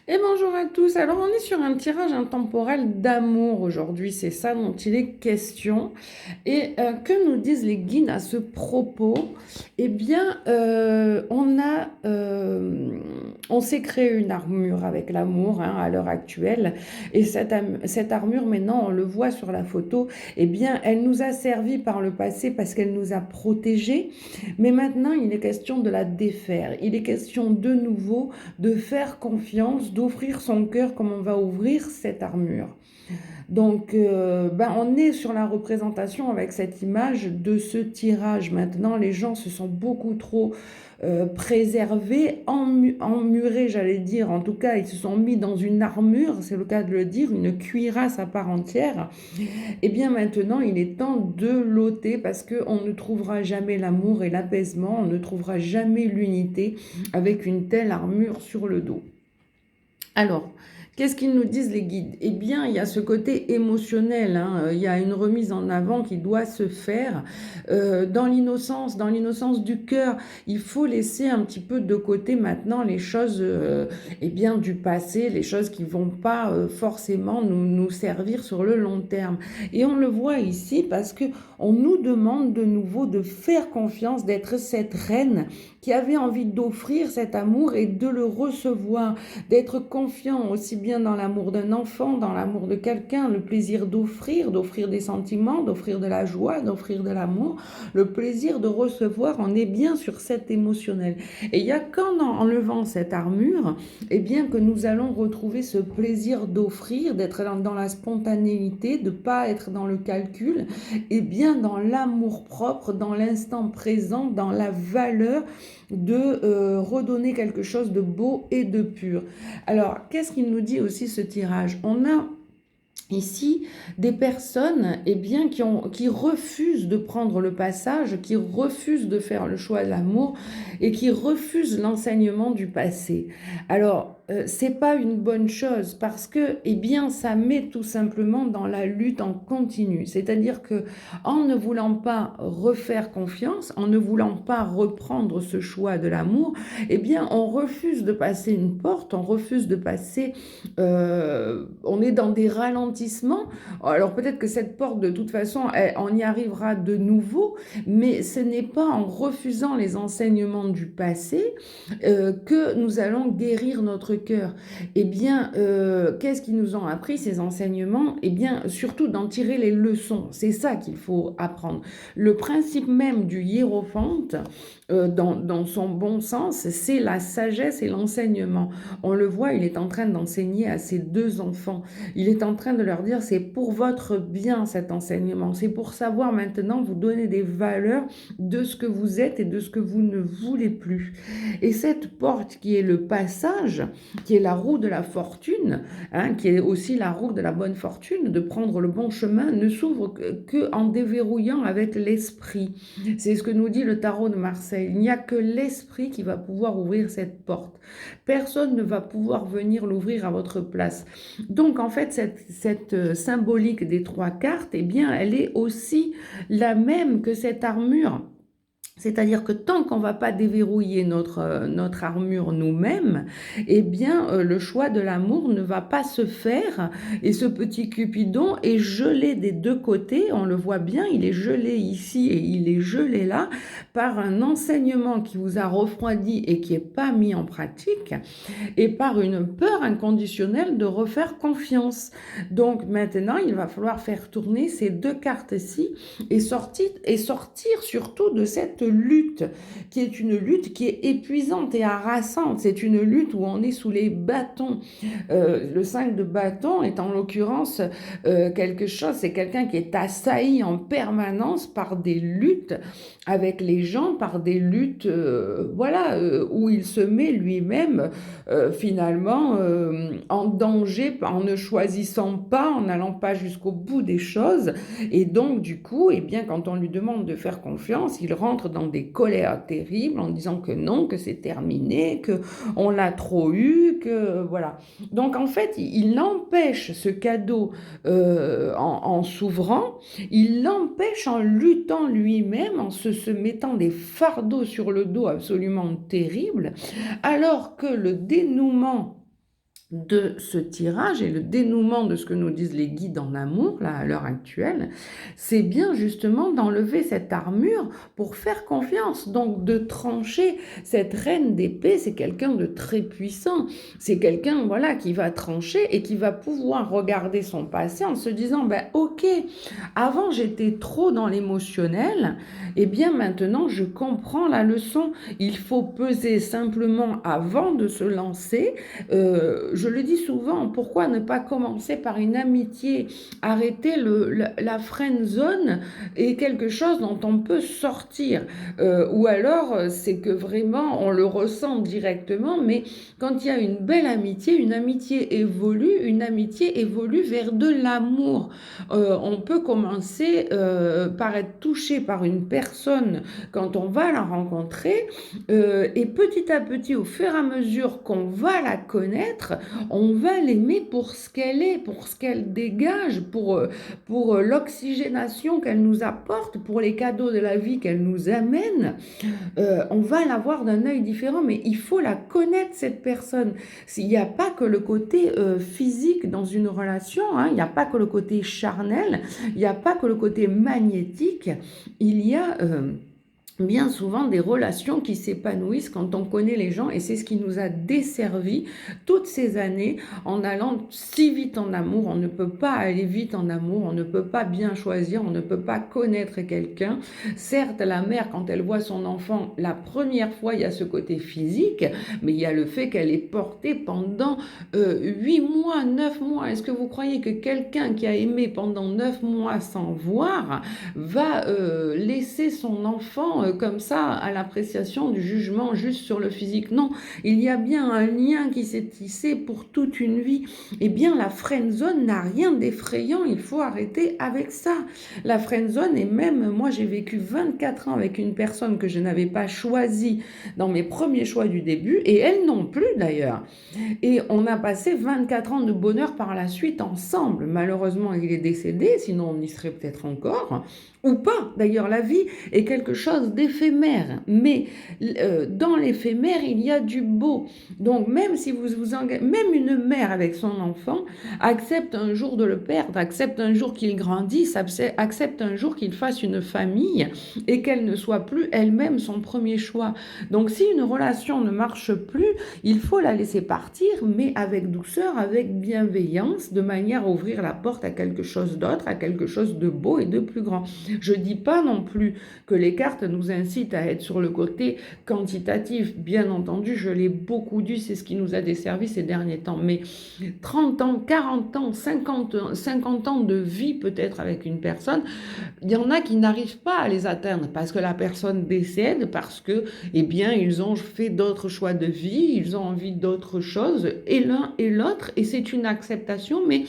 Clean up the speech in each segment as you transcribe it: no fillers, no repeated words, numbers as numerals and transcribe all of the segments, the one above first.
Et bonjour à tous. Alors, on est sur un tirage intemporel d'amour aujourd'hui, c'est ça dont il est question. Et que nous disent les guides à ce propos? Eh bien, on s'est créé une armure avec l'amour hein, à l'heure actuelle. Et cette armure, maintenant, on le voit sur la photo, eh bien, elle nous a servi par le passé parce qu'elle nous a protégés. Mais maintenant, il est question de la défaire. Il est question de nouveau de faire confiance, d'ouvrir son cœur comme on va ouvrir cette armure. Donc, on est sur la représentation avec cette image de ce tirage. Maintenant, les gens se sont beaucoup trop préservés, emmurés, j'allais dire. En tout cas, ils se sont mis dans une armure, c'est le cas de le dire, une cuirasse à part entière. Et bien maintenant, il est temps de l'ôter parce qu'on ne trouvera jamais l'amour et l'apaisement, on ne trouvera jamais l'unité avec une telle armure sur le dos. Alors, qu'est-ce qu'ils nous disent les guides? Eh bien, il y a ce côté émotionnel, hein. Il y a une remise en avant qui doit se faire dans l'innocence du cœur. Il faut laisser un petit peu de côté maintenant les choses eh bien, du passé, les choses qui vont pas forcément nous servir sur le long terme. Et on le voit ici parce que on nous demande de nouveau de faire confiance, d'être cette reine qui avait envie d'offrir cet amour et de le recevoir, d'être confiant aussi bien dans l'amour d'un enfant, dans l'amour de quelqu'un, le plaisir d'offrir des sentiments, d'offrir de la joie, d'offrir de l'amour, le plaisir de recevoir, on est bien sur cet émotionnel. Et il y a qu'en enlevant cette armure, eh bien que nous allons retrouver ce plaisir d'offrir, d'être dans la spontanéité, de ne pas être dans le calcul, et bien dans l'amour propre, dans l'instant présent, dans la valeur de redonner quelque chose de beau et de pur. Alors, qu'est-ce qu'il nous dit aussi ce tirage? On a ici des personnes eh bien, qui refusent de prendre le passage, qui refusent de faire le choix de l'amour et qui refusent l'enseignement du passé. Alors, c'est pas une bonne chose parce que eh bien, ça met tout simplement dans la lutte en continu. C'est-à-dire que en ne voulant pas refaire confiance, en ne voulant pas reprendre ce choix de l'amour, eh bien, on refuse de passer une porte, on refuse de passer, on est dans des ralentissements. Alors peut-être que cette porte, de toute façon, on y arrivera de nouveau, mais ce n'est pas en refusant les enseignements du passé que nous allons guérir notre cœur. Eh bien, qu'est-ce qu'ils nous ont appris, ces enseignements? Eh bien, surtout d'en tirer les leçons. C'est ça qu'il faut apprendre. Le principe même du hiérophante, dans son bon sens, c'est la sagesse et l'enseignement. On le voit, il est en train d'enseigner à ses deux enfants. Il est en train de leur dire, c'est pour votre bien cet enseignement. C'est pour savoir maintenant vous donner des valeurs de ce que vous êtes et de ce que vous ne voulez plus. Et cette porte qui est le passage, qui est la roue de la fortune, hein, qui est aussi la roue de la bonne fortune, de prendre le bon chemin, ne s'ouvre que en déverrouillant avec l'esprit. C'est ce que nous dit le tarot de Marseille. Il n'y a que l'esprit qui va pouvoir ouvrir cette porte. Personne ne va pouvoir venir l'ouvrir à votre place. Donc en fait, cette symbolique des trois cartes, eh bien, elle est aussi la même que cette armure. C'est-à-dire que tant qu'on ne va pas déverrouiller notre armure nous-mêmes, eh bien, le choix de l'amour ne va pas se faire. Et ce petit Cupidon est gelé des deux côtés. On le voit bien, il est gelé ici et il est gelé là par un enseignement qui vous a refroidi et qui n'est pas mis en pratique et par une peur inconditionnelle de refaire confiance. Donc maintenant, il va falloir faire tourner ces deux cartes-ci et sortir surtout de cette lutte, qui est une lutte qui est épuisante et harassante. C'est une lutte où on est sous les bâtons. Le 5 de bâton est en l'occurrence quelque chose, c'est quelqu'un qui est assailli en permanence par des luttes avec les gens, par des luttes où il se met lui-même finalement en danger en ne choisissant pas, en n'allant pas jusqu'au bout des choses. Et donc, du coup, eh bien, quand on lui demande de faire confiance, il rentre dans des colères terribles en disant que non, que c'est terminé, que on l'a trop eu, que voilà. Donc, en fait, il empêche ce cadeau en s'ouvrant, il l'empêche en luttant lui-même, en se mettant des fardeaux sur le dos absolument terribles, alors que le dénouement de ce tirage et le dénouement de ce que nous disent les guides en amour, là, à l'heure actuelle, c'est bien justement d'enlever cette armure pour faire confiance, donc de trancher. Cette reine d'épée, c'est quelqu'un de très puissant, c'est quelqu'un, voilà, qui va trancher et qui va pouvoir regarder son passé en se disant, ben ok, avant j'étais trop dans l'émotionnel, et bien maintenant je comprends la leçon, il faut peser simplement avant de se lancer. Je le dis souvent, pourquoi ne pas commencer par une amitié? Arrêter la friend zone est quelque chose dont on peut sortir. Ou alors, c'est que vraiment, on le ressent directement, mais quand il y a une amitié évolue vers de l'amour. On peut commencer par être touché par une personne quand on va la rencontrer, et petit à petit, au fur et à mesure qu'on va la connaître, on va l'aimer pour ce qu'elle est, pour ce qu'elle dégage, pour l'oxygénation qu'elle nous apporte, pour les cadeaux de la vie qu'elle nous amène. On va la voir d'un œil différent, mais il faut la connaître, cette personne. Il n'y a pas que le côté physique dans une relation, hein, il n'y a pas que le côté charnel, il n'y a pas que le côté magnétique, il y a bien souvent des relations qui s'épanouissent quand on connaît les gens, et c'est ce qui nous a desservi toutes ces années en allant si vite en amour. On ne peut pas aller vite en amour, on ne peut pas bien choisir, on ne peut pas connaître quelqu'un. Certes, la mère, quand elle voit son enfant la première fois, il y a ce côté physique, mais il y a le fait qu'elle est portée pendant 8 mois, 9 mois. Est-ce que vous croyez que quelqu'un qui a aimé pendant 9 mois sans voir va laisser son enfant comme ça à l'appréciation du jugement juste sur le physique? Non, il y a bien un lien qui s'est tissé pour toute une vie. Eh bien, la friendzone n'a rien d'effrayant, il faut arrêter avec ça. La friendzone, et même moi j'ai vécu 24 ans avec une personne que je n'avais pas choisie dans mes premiers choix du début, et elle non plus d'ailleurs. Et on a passé 24 ans de bonheur par la suite ensemble. Malheureusement, il est décédé, sinon on y serait peut-être encore. Ou pas. D'ailleurs, la vie est quelque chose d'éphémère. Mais dans l'éphémère, il y a du beau. Donc, même si vous engagez, même une mère avec son enfant accepte un jour de le perdre, accepte un jour qu'il grandisse, accepte un jour qu'il fasse une famille et qu'elle ne soit plus elle-même son premier choix. Donc, si une relation ne marche plus, il faut la laisser partir, mais avec douceur, avec bienveillance, de manière à ouvrir la porte à quelque chose d'autre, à quelque chose de beau et de plus grand. Je ne dis pas non plus que les cartes nous incitent à être sur le côté quantitatif. Bien entendu, je l'ai beaucoup dit, c'est ce qui nous a desservi ces derniers temps. Mais 30 ans, 40 ans, 50 ans de vie peut-être avec une personne, il y en a qui n'arrivent pas à les atteindre parce que la personne décède, parce que, eh bien, ils ont fait d'autres choix de vie, ils ont envie d'autres choses, et l'un et l'autre, et c'est une acceptation, mais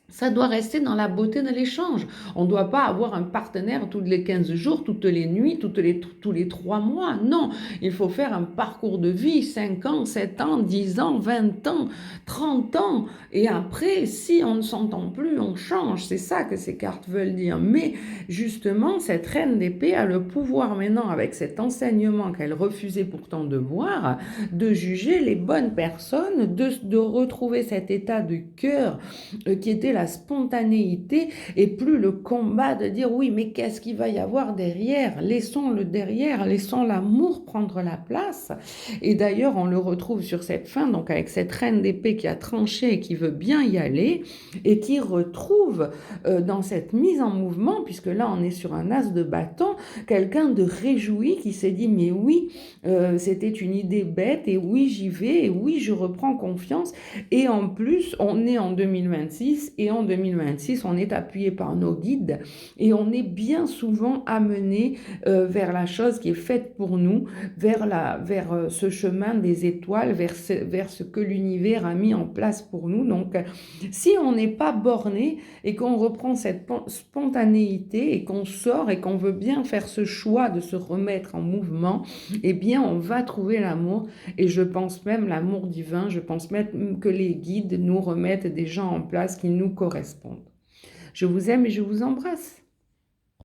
ça doit rester dans la beauté de l'échange. On ne doit pas avoir un partenaire tous les 15 jours, toutes les nuits, tous les 3 mois. Non, il faut faire un parcours de vie, 5 ans, 7 ans, 10 ans, 20 ans, 30 ans. Et après, si on ne s'entend plus, on change. C'est ça que ces cartes veulent dire. Mais justement, cette reine d'épée a le pouvoir maintenant, avec cet enseignement qu'elle refusait pourtant de voir, de juger les bonnes personnes, de retrouver cet état de cœur qui était la spontanéité, et plus le combat de dire oui, mais qu'est-ce qu'il va y avoir derrière? Laissons le derrière, laissons l'amour prendre la place. Et d'ailleurs, on le retrouve sur cette fin, donc avec cette reine d'épée qui a tranché et qui veut bien y aller, et qui retrouve dans cette mise en mouvement, puisque là on est sur un as de bâton, quelqu'un de réjoui qui s'est dit mais oui, c'était une idée bête, et oui j'y vais, et oui je reprends confiance, et en plus on est en 2026, et en 2026 on est appuyé par nos guides, et on est bien souvent amené vers la chose qui est faite pour nous, vers ce chemin des étoiles, vers ce que l'univers a mis en place pour nous. Donc si on n'est pas borné et qu'on reprend cette spontanéité et qu'on sort et qu'on veut bien faire ce choix de se remettre en mouvement, eh bien on va trouver l'amour, et je pense même l'amour divin, je pense même que les guides nous remettent des gens en place qui nous correspondent. Je vous aime et je vous embrasse.